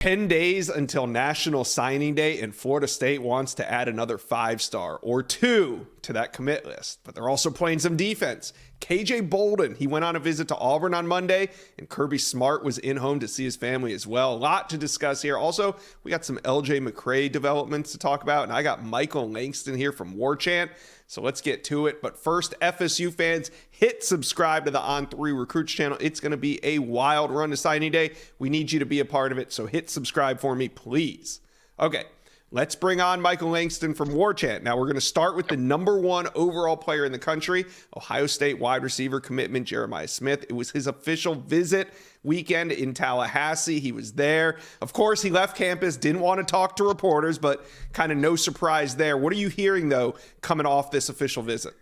10 days until National Signing Day, and Florida State wants to add another 5-star or 2 to that commit list. But they're also playing some defense. KJ Balden, he went on a visit to Auburn on Monday, and Kirby Smart was in home to see his family as well. A lot to discuss here. Also, we got some LJ McCray developments to talk about, and I got Michael Langston here from War Chant. So let's get to it. But first, FSU fans, hit subscribe to the On3 Recruits channel. It's going to be a wild run to signing day. We need you to be a part of it, so hit subscribe for me, please. Okay, let's bring on Michael Langston from War Chant. Now, we're going to start with the #1 overall player in the country, Ohio State wide receiver commitment Jeremiah Smith. It was his official visit weekend in Tallahassee. He was there. Of course, he left campus, didn't want to talk to reporters, but kind of no surprise there. What are you hearing, though, coming off this official visit?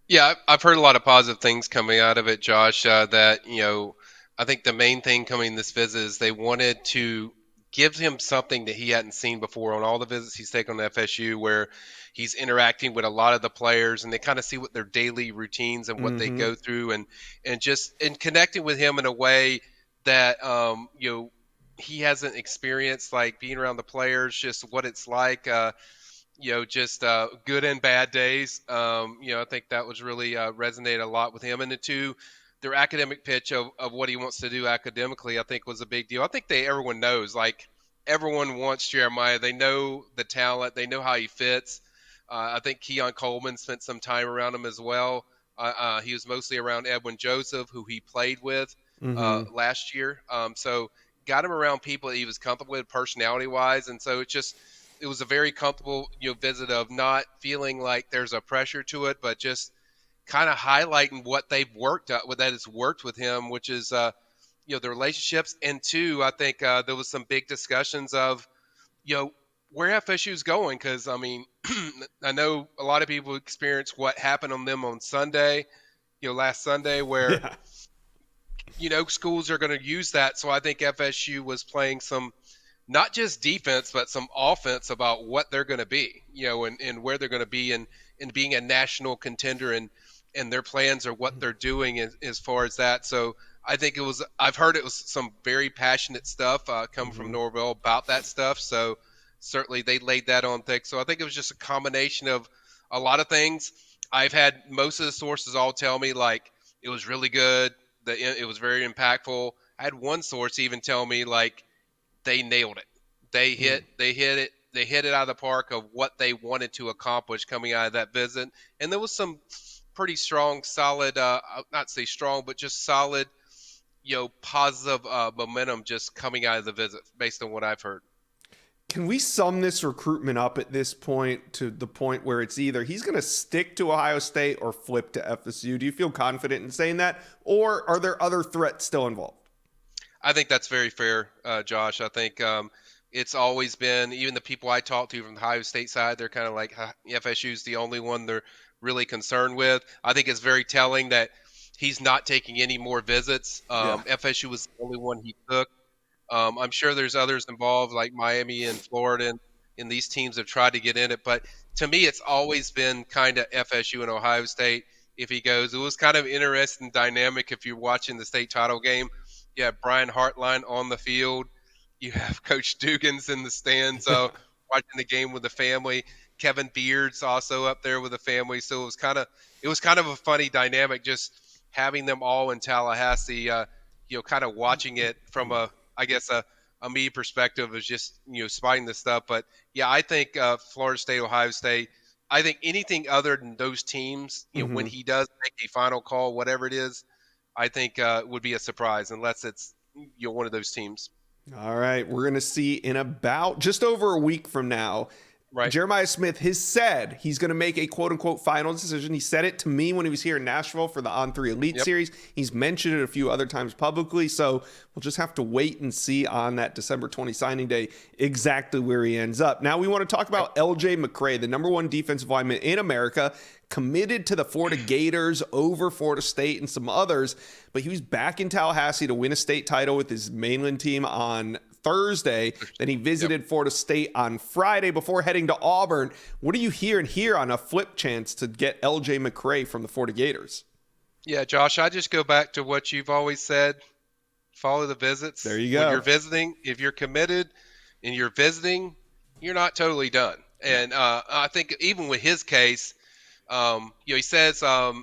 Yeah, I've heard a lot of positive things coming out of it, Josh, that, I think the main thing coming this visit is they wanted to give him something that he hadn't seen before on all the visits he's taken on FSU, where he's interacting with a lot of the players and they kind of see what their daily routines and what they go through and connecting with him in a way that, he hasn't experienced, like being around the players, just what it's like, good and bad days. I think that was really resonated a lot with him. And the two, their academic pitch of what he wants to do academically, I think was a big deal. I think everyone knows, like everyone wants Jeremiah. They know the talent. They know how he fits. I think Keon Coleman spent some time around him as well. He was mostly around Edwin Joseph, who he played with last year. So got him around people that he was comfortable with personality-wise. And so it was a very comfortable visit of not feeling like there's a pressure to it, but just kind of highlighting what they've worked at, what that has worked with him, which is the relationships. And two, I think there was some big discussions of where FSU is going, because I mean I know a lot of people experienced what happened on them on Sunday, last Sunday, where schools are going to use that. So I think FSU was playing some not just defense, but some offense about what they're going to be, and where they're going to be and being a national contender and their plans or what they're doing as far as that. So I think I've heard it was some very passionate stuff coming from Norvell about that stuff. So certainly they laid that on thick. So I think it was just a combination of a lot of things. I've had most of the sources all tell me like it was really good, that it was very impactful. I had one source even tell me like they nailed it. They hit it out of the park of what they wanted to accomplish coming out of that visit. And there was some pretty strong, solid, not say strong, but just solid, positive momentum just coming out of the visit based on what I've heard. Can we sum this recruitment up at this point to the point where it's either he's going to stick to Ohio State or flip to FSU? Do you feel confident in saying that? Or are there other threats still involved? I think that's very fair, Josh. I think it's always been, even the people I talk to from the Ohio State side, they're kind of like FSU is the only one they're really concerned with. I think it's very telling that he's not taking any more visits. FSU was the only one he took. I'm sure there's others involved like Miami and Florida, and these teams have tried to get in it. But to me, it's always been kind of FSU and Ohio State if he goes. It was kind of interesting dynamic if you're watching the state title game. You have Brian Hartline on the field. You have Coach Dugans in the stands watching the game with the family. Kevin Beard's also up there with the family. So it was kind of a funny dynamic just having them all in Tallahassee, kind of watching it from a me perspective is just, spotting this stuff. But yeah, I think Florida State, Ohio State, I think anything other than those teams, when he does make a final call, whatever it is, I think would be a surprise unless it's one of those teams. All right, we're going to see in about just over a week from now. Right. Jeremiah Smith has said he's going to make a quote-unquote final decision. He said it to me when he was here in Nashville for the On3 Elite Series. He's mentioned it a few other times publicly, so we'll just have to wait and see on that December 20 signing day exactly where he ends up. Now we want to talk about LJ McCray, the #1 defensive lineman in America, committed to the Florida Gators over Florida State and some others, but he was back in Tallahassee to win a state title with his mainland team on Thursday. Then he visited Florida State on Friday before heading to Auburn. What are you hearing here on a flip chance to get LJ McCray from the Florida Gators? Yeah, Josh, I just go back to what you've always said. Follow the visits. There you When go. you're visiting, if you're committed and you're visiting, you're not totally done. And I think even with his case, he says, I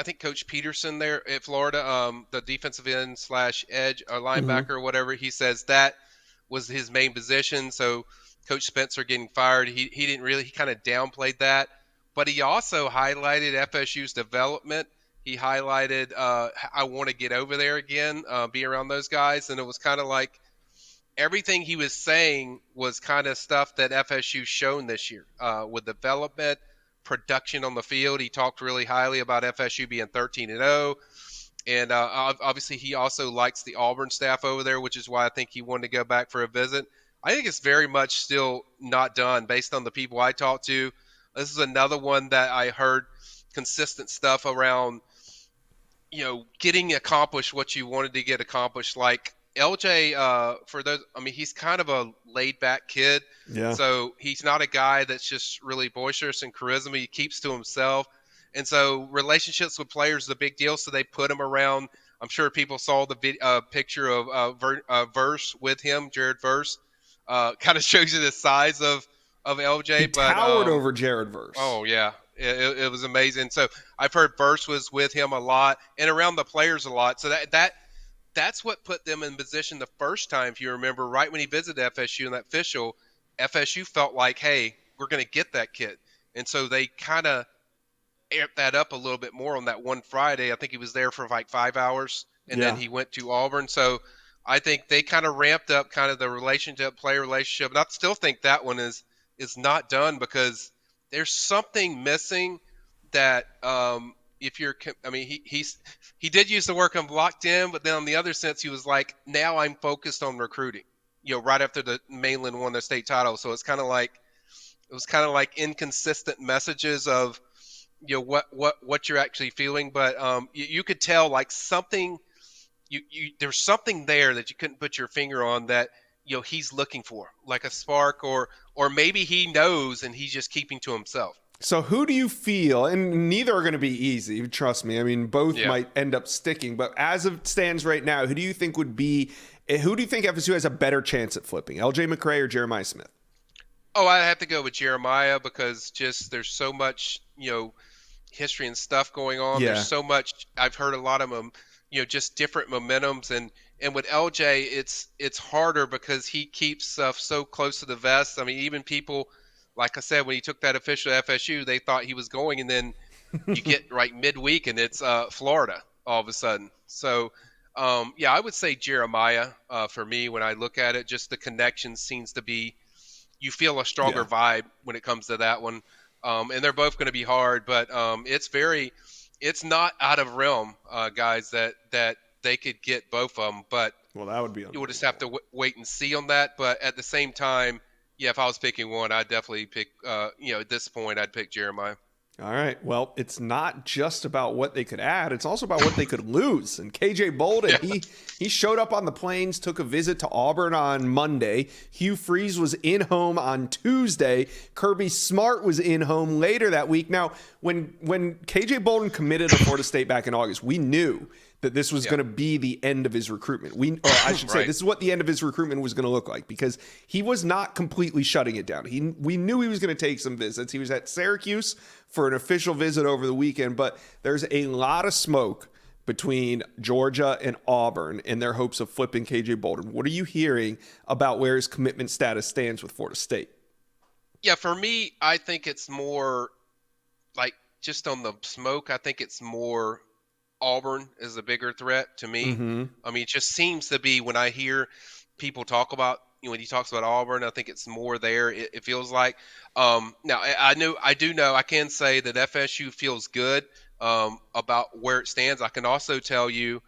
think Coach Peterson there at Florida, the defensive end slash edge or linebacker or whatever, he says that was his main position. So Coach Spencer getting fired, he didn't really, he kind of downplayed that. But he also highlighted FSU's development. He highlighted, I want to get over there again, be around those guys. And it was kind of like everything he was saying was kind of stuff that FSU's shown this year with development, production on the field. He talked really highly about FSU being 13-0. And obviously he also likes the Auburn staff over there, which is why I think he wanted to go back for a visit. I think it's very much still not done based on the people I talked to. This is another one that I heard consistent stuff around, getting accomplished what you wanted to get accomplished. Like LJ, for those, I mean, he's kind of a laid back kid. Yeah. So he's not a guy that's just really boisterous and charisma. He keeps to himself. And so relationships with players is a big deal. So they put him around. I'm sure people saw the picture of Verse with him, Jared Verse. Kind of shows you the size of LJ. He towered over Jared Verse. Oh, yeah. It was amazing. So I've heard Verse was with him a lot and around the players a lot. So that's what put them in position the first time, if you remember, right when he visited FSU in that official, FSU felt like, hey, we're going to get that kid. And so they kind of amped that up a little bit more on that one Friday. I think he was there for like 5 hours, and then he went to Auburn. So I think they kind of ramped up kind of the player relationship. And I still think that one is not done because there's something missing that if you're – I mean, he did use the word I'm locked in, but then on the other sense, he was like, now I'm focused on recruiting, right after the Mainland won the state title. So it's kind of like – it was kind of like inconsistent messages of, what you're actually feeling. But you could tell like something – there's something there that you couldn't put your finger on that – he's looking for, like a spark, or maybe he knows and he's just keeping to himself. So who do you feel, and neither are going to be easy, trust me. I mean, both might end up sticking, but as it stands right now, who do you think FSU has a better chance at flipping, LJ McCray or Jeremiah Smith? Oh, I have to go with Jeremiah because just there's so much, history and stuff going on. Yeah. There's so much. I've heard a lot of them, just different momentums. And with LJ, it's harder because he keeps stuff so close to the vest. I mean, even people, like I said, when he took that official FSU, they thought he was going, and then you get right midweek and it's Florida all of a sudden. So, I would say Jeremiah for me when I look at it. Just the connection seems to be, you feel a stronger vibe when it comes to that one. And they're both going to be hard, but it's not out of realm, guys, that they could get both of them. But that would be you would just have to wait and see on that. But at the same time, if I was picking one, I'd definitely pick, at this point, I'd pick Jeremiah. All right. Well, it's not just about what they could add. It's also about what they could lose. And KJ Balden, he showed up on the plains, took a visit to Auburn on Monday. Hugh Freeze was in home on Tuesday. Kirby Smart was in home later that week. Now, when KJ Balden committed to Florida State back in August, we knew that this was going to be the end of his recruitment. I should say, this is what the end of his recruitment was going to look like, because he was not completely shutting it down. We knew he was going to take some visits. He was at Syracuse for an official visit over the weekend, but there's a lot of smoke between Georgia and Auburn in their hopes of flipping KJ Balden. What are you hearing about where his commitment status stands with Florida State? Yeah, for me, I think it's more like just on the smoke. I think it's more Auburn is a bigger threat to me. Mm-hmm. I mean, it just seems to be when I hear people talk about, when he talks about Auburn, I think it's more there. It feels like. Now, I do know, I can say that FSU feels good about where it stands. I can also tell you,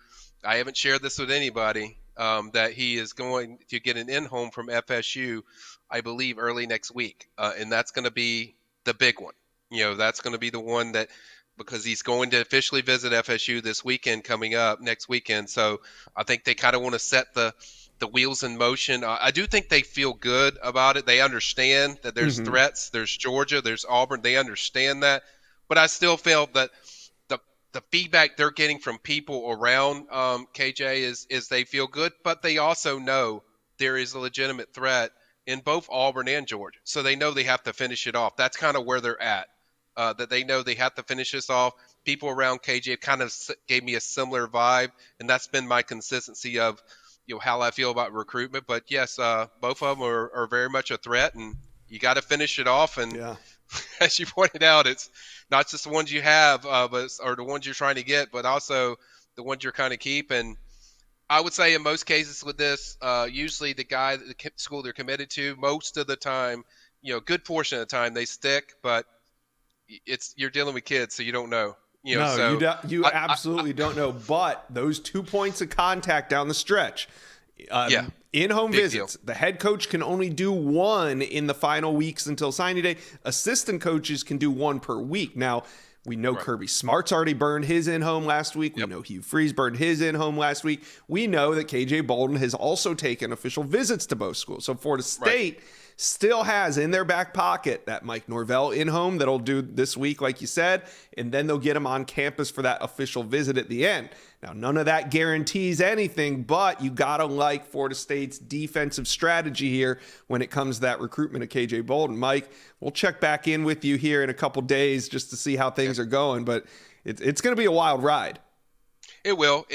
I haven't shared this with anybody, that he is going to get an in-home from FSU, I believe, early next week. And that's going to be the big one. That's going to be the one that, because he's going to officially visit FSU this weekend coming up next weekend. So I think they kind of want to set the wheels in motion. I do think they feel good about it. They understand that there's threats. There's Georgia, there's Auburn. They understand that. But I still feel that the feedback they're getting from people around KJ is they feel good, but they also know there is a legitimate threat in both Auburn and Georgia. So they know they have to finish it off. That's kind of where they're at, that they know they have to finish this off. People around KJ kind of gave me a similar vibe, and that's been my consistency of how I feel about recruitment. But yes, both of them are very much a threat, and you got to finish it off. And Yeah. as you pointed out, it's not just the ones you have, or the ones you're trying to get, but also the ones you're kind of keep. And I would say in most cases with this, usually the school they're committed to, most of the time, good portion of the time they stick, but you're dealing with kids, so you don't know. No, so you absolutely don't know. But those 2 points of contact down the stretch, in-home visits, the head coach can only do one in the final weeks until signing day. Assistant coaches can do one per week. Now, we know Kirby Smart's already burned his in-home last week. We know Hugh Freeze burned his in-home last week. We know that KJ Balden has also taken official visits to both schools. So Florida State still has in their back pocket that Mike Norvell in-home that'll do this week, like you said, and then they'll get him on campus for that official visit at the end. Now, none of that guarantees anything, but you got to like Florida State's defensive strategy here when it comes to that recruitment of KJ Balden. Mike, we'll check back in with you here in a couple days just to see how things are going, but it's going to be a wild ride. It will.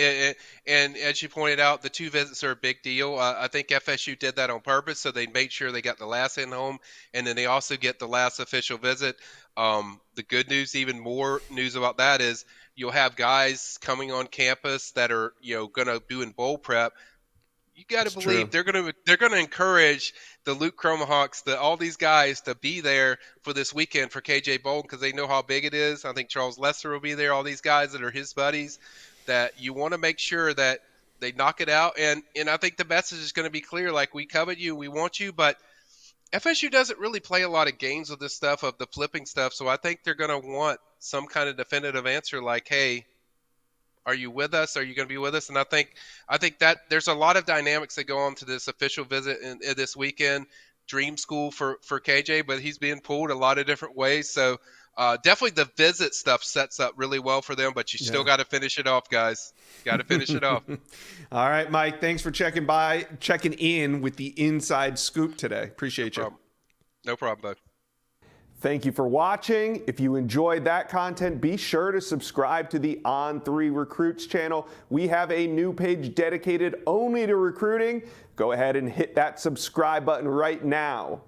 And as you pointed out, the 2 visits are a big deal. I think FSU did that on purpose, so they made sure they got the last in-home, and then they also get the last official visit. The good news, even more news about that, is you'll have guys coming on campus that are going to do in bowl prep. You got to believe they're going to encourage the Luke Cromahawks, all these guys to be there for this weekend for KJ Bolden because they know how big it is. I think Charles Lester will be there. All these guys that are his buddies. That you want to make sure that they knock it out. And I think the message is going to be clear, like, we covet you, we want you, but FSU doesn't really play a lot of games with this stuff of the flipping stuff. So I think they're going to want some kind of definitive answer like, hey, are you with us? Are you going to be with us? And I think that there's a lot of dynamics that go on to this official visit in this weekend. Dream school for KJ, but he's being pulled a lot of different ways. So definitely the visit stuff sets up really well for them, but you still got to finish it off, guys. Got to finish it off. All right, Mike, thanks for checking in with the inside scoop today. Appreciate you. No problem, bud. Thank you for watching. If you enjoyed that content, be sure to subscribe to the On3 Recruits channel. We have a new page dedicated only to recruiting. Go ahead and hit that subscribe button right now.